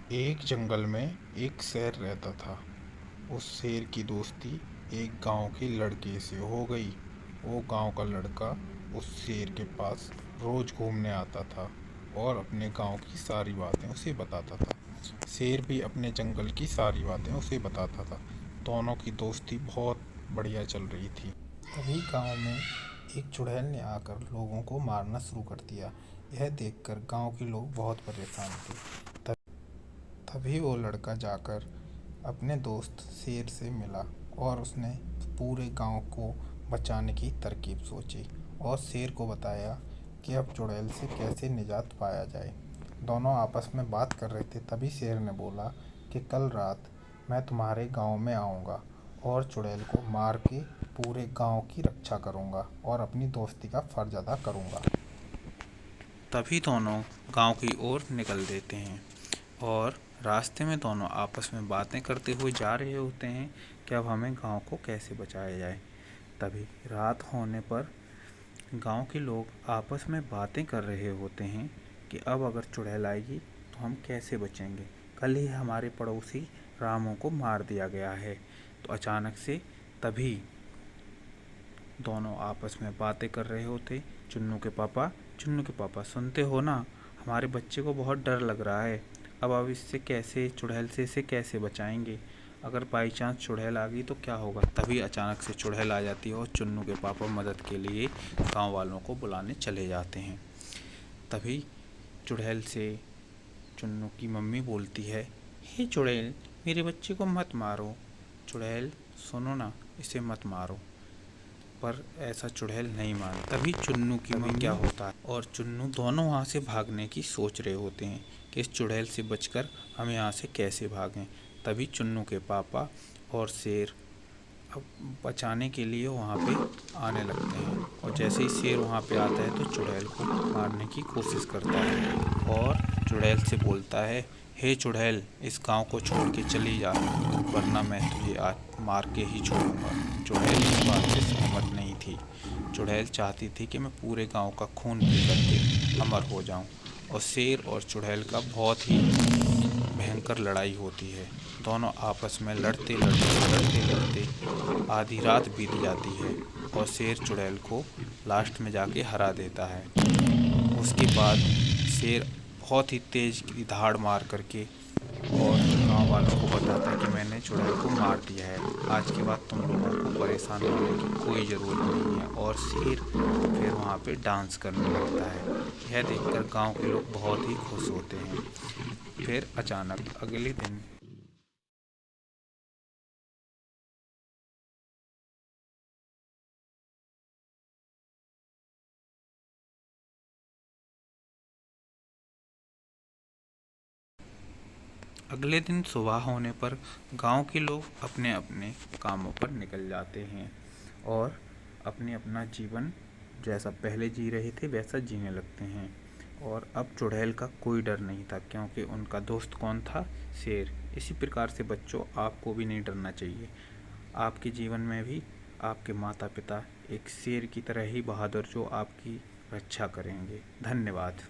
एक जंगल में एक शेर रहता था। उस शेर की दोस्ती एक गांव के लड़के से हो गई। वो गांव का लड़का उस शेर के पास रोज घूमने आता था और अपने गांव की सारी बातें उसे बताता था। शेर भी अपने जंगल की सारी बातें उसे बताता था। दोनों की दोस्ती बहुत बढ़िया चल रही थी। तभी गांव में एक चुड़ैल ने आकर लोगों को मारना शुरू कर दिया। यह देखकर गांव के लोग बहुत परेशान थे। तभी वो लड़का जाकर अपने दोस्त शेर से मिला और उसने पूरे गांव को बचाने की तरकीब सोची और शेर को बताया कि अब चुड़ैल से कैसे निजात पाया जाए। दोनों आपस में बात कर रहे थे, तभी शेर ने बोला कि कल रात मैं तुम्हारे गांव में आऊँगा और चुड़ैल को मार के पूरे गांव की रक्षा करूँगा और अपनी दोस्ती का फ़र्ज अदा करूँगा। तभी दोनों गांव की ओर निकल देते हैं और रास्ते में दोनों आपस में बातें करते हुए जा रहे होते हैं कि अब हमें गांव को कैसे बचाया जाए। तभी रात होने पर गांव के लोग आपस में बातें कर रहे होते हैं कि अब अगर चुड़ैल आएगी तो हम कैसे बचेंगे। कल ही हमारे पड़ोसी रामू को मार दिया गया है। तो अचानक से तभी दोनों आपस में बातें कर रहे होते। चुन्नू के पापा सुनते हो ना, हमारे बच्चे को बहुत डर लग रहा है। अब इससे कैसे, चुड़ैल से इसे कैसे बचाएंगे। अगर बाई चांस चुड़ैल आ गई तो क्या होगा। तभी अचानक से चुड़ैल आ जाती है और चुन्नू के पापा मदद के लिए गांव वालों को बुलाने चले जाते हैं। तभी चुड़ैल से चुन्नू की मम्मी बोलती है, हे चुड़ैल, मेरे बच्चे को मत मारो। चुड़ैल, सुनो ना, इसे मत मारो। पर ऐसा चुड़ैल नहीं मानता। तभी चुन्नू की मम्मी क्या होता है और चुन्नू दोनों वहाँ से भागने की सोच रहे होते हैं कि इस चुड़ैल से बचकर हम यहाँ से कैसे भागें। तभी चुन्नू के पापा और शेर अब बचाने के लिए वहाँ पे आने लगते हैं और जैसे ही शेर वहाँ पे आता है तो चुड़ैल को मारने की कोशिश करता है और चुड़ैल से बोलता है, हे चुड़ैल, इस गांव को छोड़ के चली जा, वरना मैं तुझे आज मार के ही छोड़ूंगा। चुड़ैल इस बात से सहमत नहीं थी। चुड़ैल चाहती थी कि मैं पूरे गांव का खून पी करके अमर हो जाऊं। और शेर और चुड़ैल का बहुत ही भयंकर लड़ाई होती है। दोनों आपस में लड़ते आधी रात बीत जाती है और शेर चुड़ैल को लास्ट में जाके हरा देता है। उसके बाद शेर बहुत ही तेज की धाड़ मार करके और गांव वालों को बताता है कि मैंने चुड़ैल को मार दिया है। आज के बाद तुम लोगों को परेशान होने की कोई ज़रूरत नहीं है। और शेर फिर वहाँ पे डांस करने लगता है। यह देखकर गांव के लोग बहुत ही खुश होते हैं। फिर अचानक अगले दिन सुबह होने पर गांव के लोग अपने अपने कामों पर निकल जाते हैं और अपने अपना जीवन जैसा पहले जी रहे थे वैसा जीने लगते हैं। और अब चुड़ैल का कोई डर नहीं था क्योंकि उनका दोस्त कौन था, शेर। इसी प्रकार से बच्चों, आपको भी नहीं डरना चाहिए। आपके जीवन में भी आपके माता पिता एक शेर की तरह ही बहादुर जो आपकी रक्षा करेंगे। धन्यवाद।